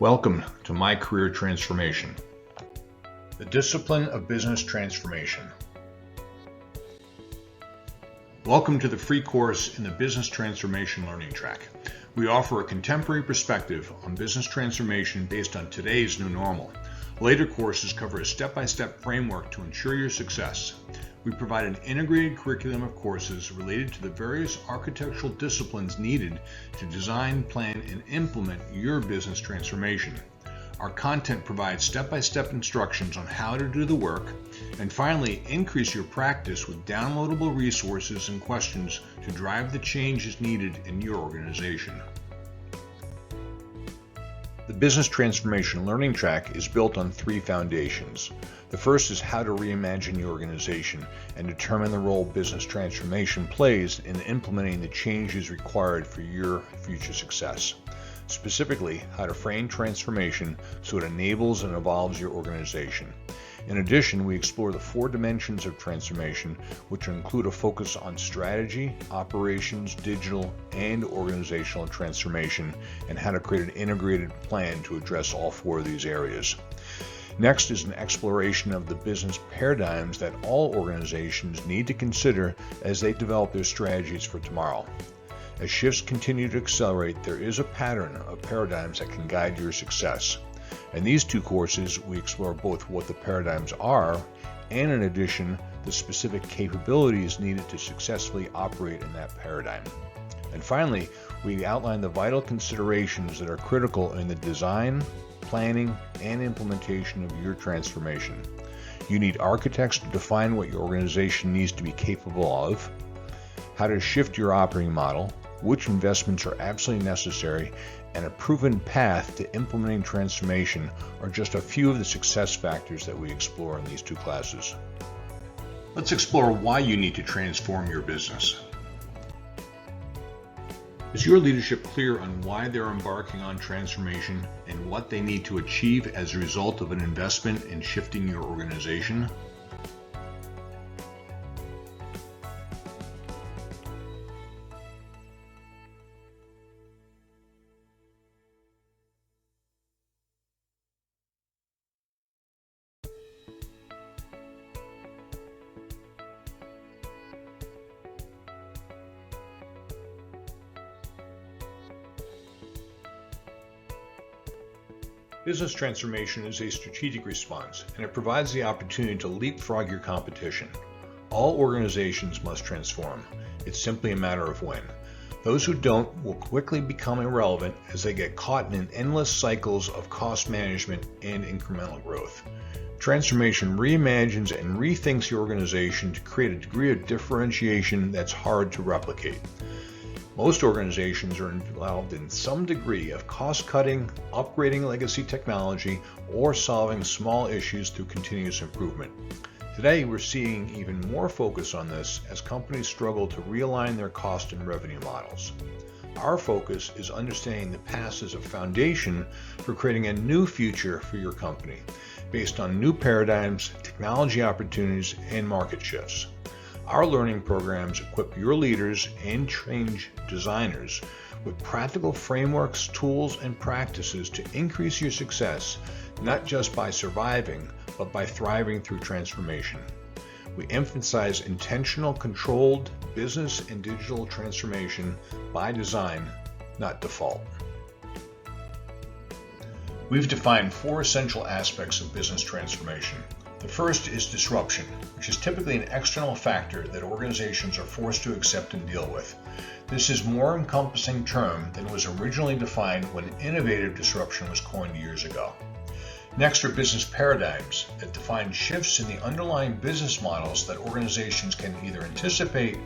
Welcome to My Career Transformation, the discipline of business transformation. Welcome to the free course in the Business Transformation Learning Track. We offer a contemporary perspective on business transformation based on today's new normal. Later courses cover a step-by-step framework to ensure your success. We provide an integrated curriculum of courses related to the various architectural disciplines needed to design, plan, and implement your business transformation. Our content provides step-by-step instructions on how to do the work, and finally, increase your practice with downloadable resources and questions to drive the changes needed in your organization. The Business Transformation Learning Track is built on three foundations. The first is how to reimagine your organization and determine the role business transformation plays in implementing the changes required for your future success. Specifically, how to frame transformation so it enables and evolves your organization. In addition, we explore the four dimensions of transformation, which include a focus on strategy, operations, digital, and organizational transformation, and how to create an integrated plan to address all four of these areas. Next is an exploration of the business paradigms that all organizations need to consider as they develop their strategies for tomorrow. As shifts continue to accelerate, there is a pattern of paradigms that can guide your success. In these two courses, we explore both what the paradigms are and, in addition, the specific capabilities needed to successfully operate in that paradigm. And finally, we outline the vital considerations that are critical in the design, planning, and implementation of your transformation. You need architects to define what your organization needs to be capable of, how to shift your operating model, which investments are absolutely necessary, and a proven path to implementing transformation are just a few of the success factors that we explore in these two classes. Let's explore why you need to transform your business. Is your leadership clear on why they're embarking on transformation and what they need to achieve as a result of an investment in shifting your organization? Business transformation is a strategic response, and it provides the opportunity to leapfrog your competition. All organizations must transform. It's simply a matter of when. Those who don't will quickly become irrelevant as they get caught in endless cycles of cost management and incremental growth. Transformation reimagines and rethinks your organization to create a degree of differentiation that's hard to replicate. Most organizations are involved in some degree of cost-cutting, upgrading legacy technology, or solving small issues through continuous improvement. Today, we're seeing even more focus on this as companies struggle to realign their cost and revenue models. Our focus is understanding the past as a foundation for creating a new future for your company, based on new paradigms, technology opportunities, and market shifts. Our learning programs equip your leaders and change designers with practical frameworks, tools, and practices to increase your success, not just by surviving, but by thriving through transformation. We emphasize intentional, controlled business and digital transformation by design, not default. We've defined four essential aspects of business transformation. The first is disruption, which is typically an external factor that organizations are forced to accept and deal with. This is a more encompassing term than was originally defined when innovative disruption was coined years ago. Next are business paradigms that define shifts in the underlying business models that organizations can either anticipate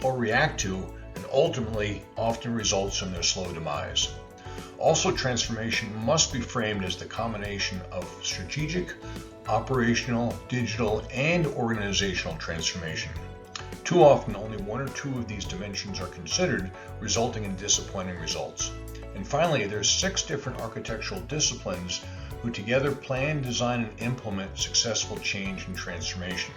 or react to, and ultimately often results in their slow demise. Also, transformation must be framed as the combination of strategic, operational, digital, and organizational transformation. Too often, only one or two of these dimensions are considered, resulting in disappointing results. And finally, there's 6 different architectural disciplines who together plan, design, and implement successful change and transformation.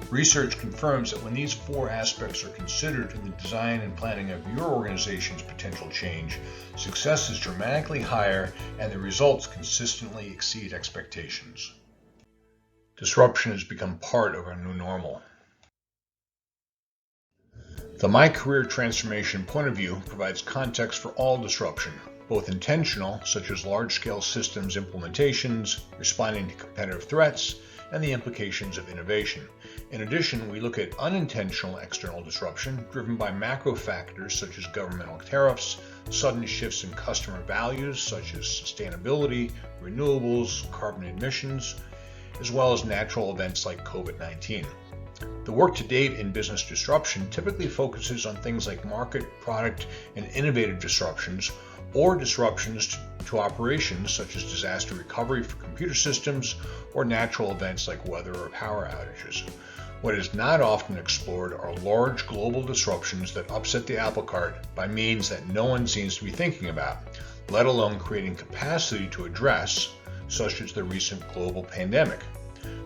Research confirms that when these four aspects are considered in the design and planning of your organization's potential change, success is dramatically higher and the results consistently exceed expectations. Disruption has become part of our new normal. The My Career Transformation point of view provides context for all disruption, both intentional, such as large-scale systems implementations, responding to competitive threats, and the implications of innovation. In addition, we look at unintentional external disruption driven by macro factors such as governmental tariffs, sudden shifts in customer values such as sustainability, renewables, carbon emissions, as well as natural events like COVID-19. The work to date in business disruption typically focuses on things like market, product, and innovative disruptions, or disruptions to operations such as disaster recovery for computer systems or natural events like weather or power outages. What is not often explored are large global disruptions that upset the apple cart by means that no one seems to be thinking about, let alone creating capacity to address, such as the recent global pandemic.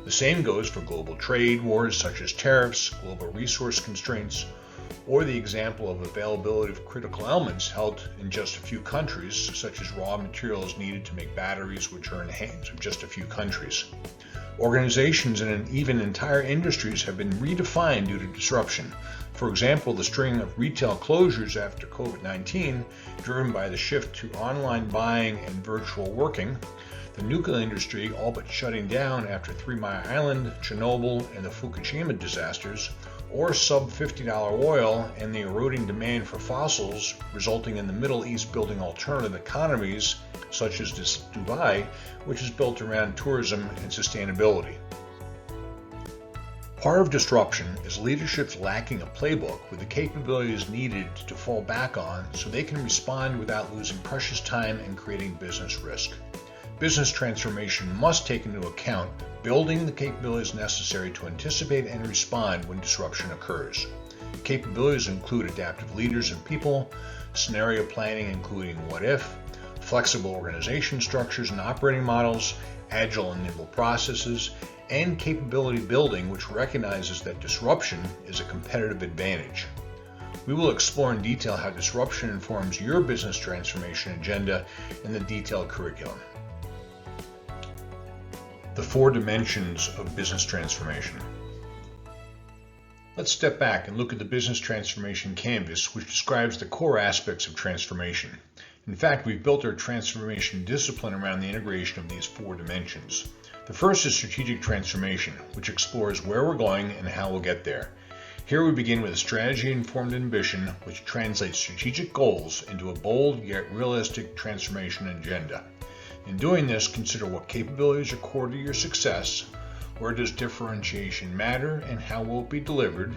The same goes for global trade wars such as tariffs, global resource constraints, or the example of availability of critical elements held in just a few countries, such as raw materials needed to make batteries which are in the hands of just a few countries. Organizations and even entire industries have been redefined due to disruption. For example, the string of retail closures after COVID-19, driven by the shift to online buying and virtual working, the nuclear industry all but shutting down after 3 Mile Island, Chernobyl, and the Fukushima disasters, or sub-$50 oil and the eroding demand for fossils, resulting in the Middle East building alternative economies, such as Dubai, which is built around tourism and sustainability. Part of disruption is leadership's lacking a playbook with the capabilities needed to fall back on so they can respond without losing precious time and creating business risk. Business transformation must take into account building the capabilities necessary to anticipate and respond when disruption occurs. Capabilities include adaptive leaders and people, scenario planning including what if, flexible organization structures and operating models, agile and nimble processes, and capability building which recognizes that disruption is a competitive advantage. We will explore in detail how disruption informs your business transformation agenda in the detailed curriculum. The 4 dimensions of business transformation. Let's step back and look at the business transformation canvas, which describes the core aspects of transformation. In fact, we've built our transformation discipline around the integration of these 4 dimensions. The first is strategic transformation, which explores where we're going and how we'll get there. Here we begin with a strategy-informed ambition, which translates strategic goals into a bold yet realistic transformation agenda. In doing this, consider what capabilities are core to your success, where does differentiation matter and how will it be delivered,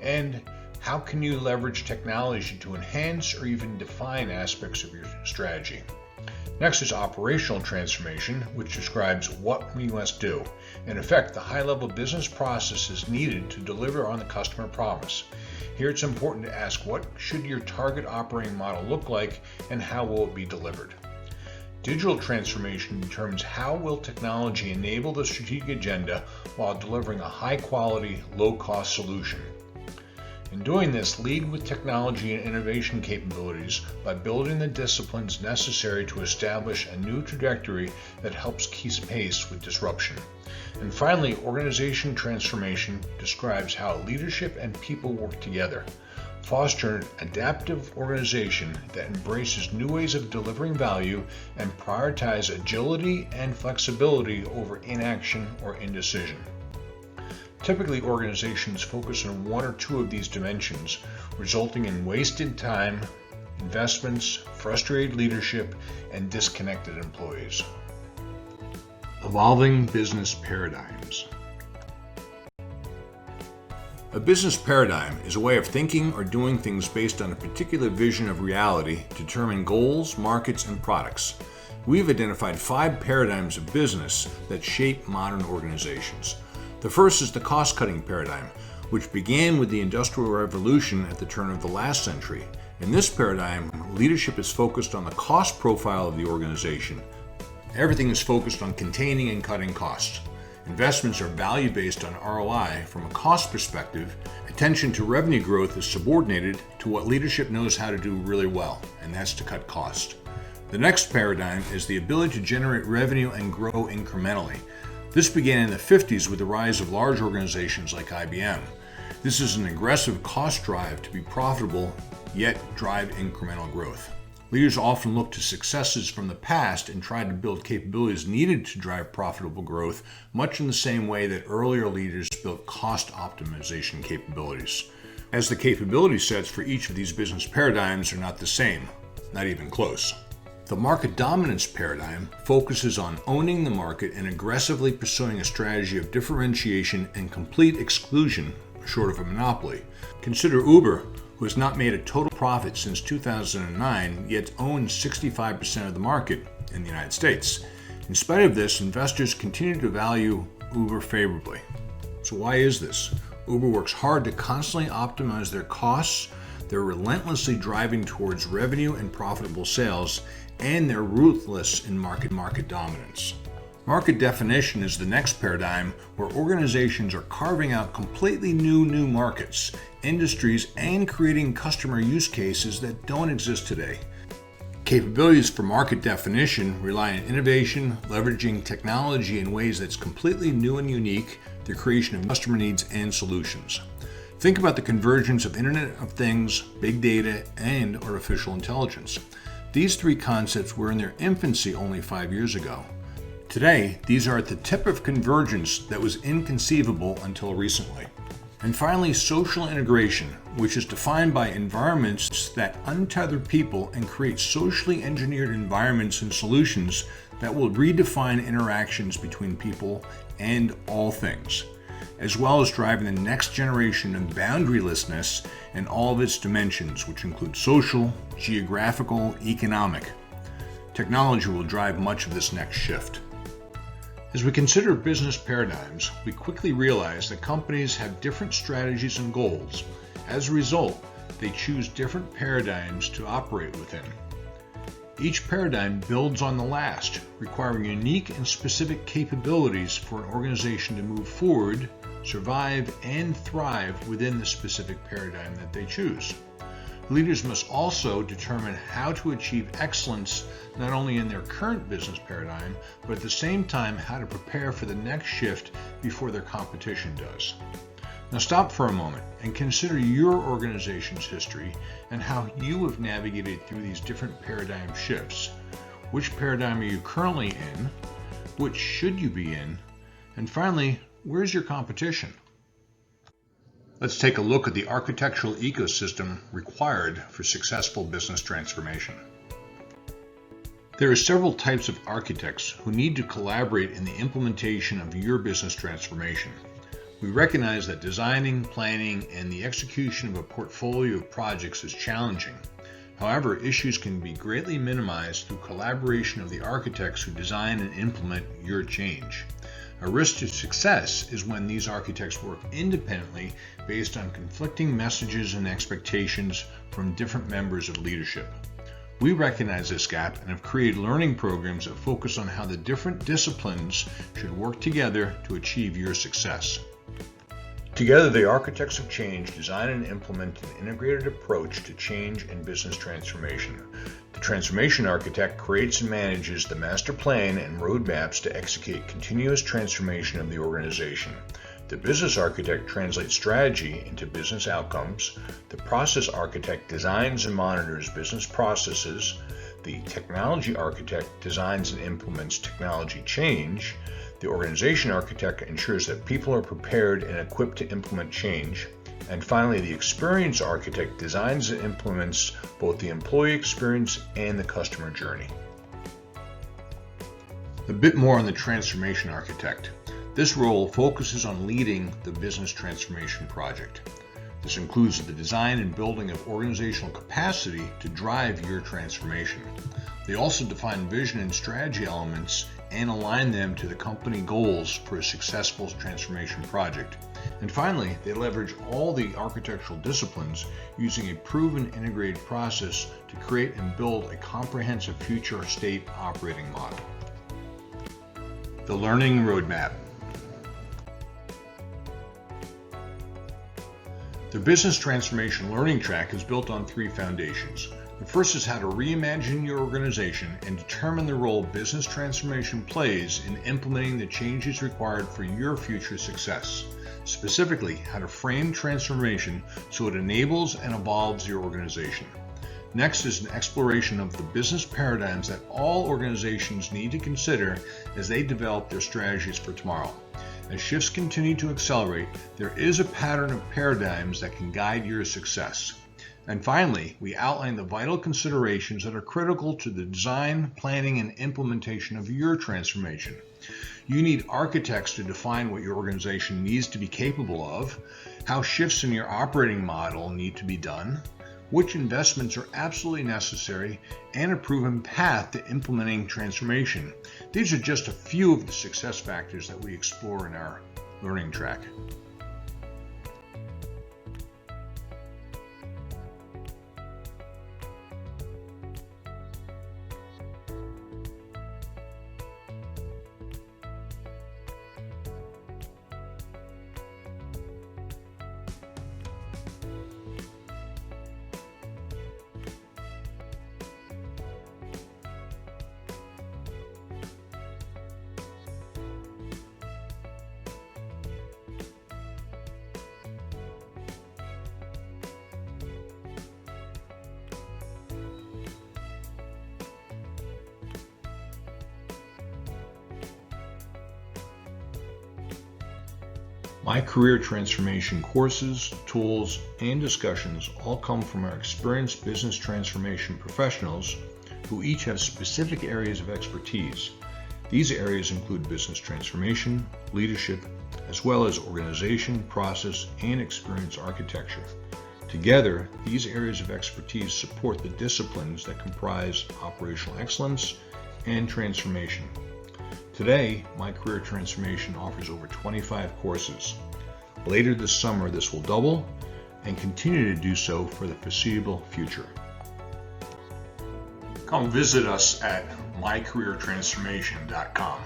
and how can you leverage technology to enhance or even define aspects of your strategy. Next is operational transformation, which describes what we must do. In effect, the high-level business processes needed to deliver on the customer promise. Here it's important to ask what should your target operating model look like and how will it be delivered. Digital transformation determines how will technology enable the strategic agenda while delivering a high-quality, low-cost solution. In doing this, lead with technology and innovation capabilities by building the disciplines necessary to establish a new trajectory that helps keep pace with disruption. And finally, organization transformation describes how leadership and people work together. Foster an adaptive organization that embraces new ways of delivering value and prioritize agility and flexibility over inaction or indecision. Typically, organizations focus on 1 or 2 of these dimensions, resulting in wasted time, investments, frustrated leadership, and disconnected employees. Evolving business paradigms. A business paradigm is a way of thinking or doing things based on a particular vision of reality to determine goals, markets, and products. We've identified 5 paradigms of business that shape modern organizations. The first is the cost-cutting paradigm, which began with the Industrial Revolution at the turn of the last century. In this paradigm, leadership is focused on the cost profile of the organization. Everything is focused on containing and cutting costs. Investments are value-based on ROI. From a cost perspective, attention to revenue growth is subordinated to what leadership knows how to do really well, and that's to cut cost. The next paradigm is the ability to generate revenue and grow incrementally. This began in the 50s with the rise of large organizations like IBM. This is an aggressive cost drive to be profitable, yet drive incremental growth. Leaders often look to successes from the past and try to build capabilities needed to drive profitable growth, much in the same way that earlier leaders built cost optimization capabilities. As the capability sets for each of these business paradigms are not the same, not even close. The market dominance paradigm focuses on owning the market and aggressively pursuing a strategy of differentiation and complete exclusion, short of a monopoly. Consider Uber, who has not made a total profit since 2009, yet owns 65% of the market in the United States. In spite of this, investors continue to value Uber favorably. So why is this? Uber works hard to constantly optimize their costs, they're relentlessly driving towards revenue and profitable sales, and they're ruthless in market dominance. Market definition is the next paradigm where organizations are carving out completely new markets, industries, and creating customer use cases that don't exist today. Capabilities for market definition rely on innovation, leveraging technology in ways that's completely new and unique, the creation of customer needs and solutions. Think about the convergence of Internet of Things, big data, and artificial intelligence. These three concepts were in their infancy only 5 years ago. Today, these are at the tip of convergence that was inconceivable until recently. And finally, social integration, which is defined by environments that untether people and create socially engineered environments and solutions that will redefine interactions between people and all things, as well as driving the next generation of boundarylessness in all of its dimensions, which include social, geographical, economic. Technology will drive much of this next shift. As we consider business paradigms, we quickly realize that companies have different strategies and goals. As a result, they choose different paradigms to operate within. Each paradigm builds on the last, requiring unique and specific capabilities for an organization to move forward, survive, and thrive within the specific paradigm that they choose. Leaders must also determine how to achieve excellence not only in their current business paradigm, but at the same time how to prepare for the next shift before their competition does. Now stop for a moment and consider your organization's history and how you have navigated through these different paradigm shifts. Which paradigm are you currently in? Which should you be in? And finally, where's your competition? Let's take a look at the architectural ecosystem required for successful business transformation. There are several types of architects who need to collaborate in the implementation of your business transformation. We recognize that designing, planning, and the execution of a portfolio of projects is challenging. However, issues can be greatly minimized through collaboration of the architects who design and implement your change. A risk to success is when these architects work independently based on conflicting messages and expectations from different members of leadership. We recognize this gap and have created learning programs that focus on how the different disciplines should work together to achieve your success. Together, the architects of change design and implement an integrated approach to change and business transformation. The transformation architect creates and manages the master plan and roadmaps to execute continuous transformation of the organization. The business architect translates strategy into business outcomes. The process architect designs and monitors business processes. The technology architect designs and implements technology change. The organization architect ensures that people are prepared and equipped to implement change. And finally, the experience architect designs and implements both the employee experience and the customer journey. A bit more on the transformation architect. This role focuses on leading the business transformation project. This includes the design and building of organizational capacity to drive your transformation. They also define vision and strategy elements and align them to the company goals for a successful transformation project. And finally, they leverage all the architectural disciplines using a proven integrated process to create and build a comprehensive future state operating model. The learning roadmap. The Business Transformation Learning Track is built on three foundations. The first is how to reimagine your organization and determine the role business transformation plays in implementing the changes required for your future success. Specifically, how to frame transformation so it enables and evolves your organization. Next is an exploration of the business paradigms that all organizations need to consider as they develop their strategies for tomorrow. As shifts continue to accelerate, there is a pattern of paradigms that can guide your success. And finally, we outline the vital considerations that are critical to the design, planning, and implementation of your transformation. You need architects to define what your organization needs to be capable of, how shifts in your operating model need to be done, which investments are absolutely necessary, and a proven path to implementing transformation. These are just a few of the success factors that we explore in our learning track. My career transformation courses, tools, and discussions all come from our experienced business transformation professionals who each have specific areas of expertise. These areas include business transformation, leadership, as well as organization, process, and experience architecture. Together, these areas of expertise support the disciplines that comprise operational excellence and transformation. Today, My Career Transformation offers over 25 courses. Later this summer, this will double and continue to do so for the foreseeable future. Come visit us at mycareertransformation.com.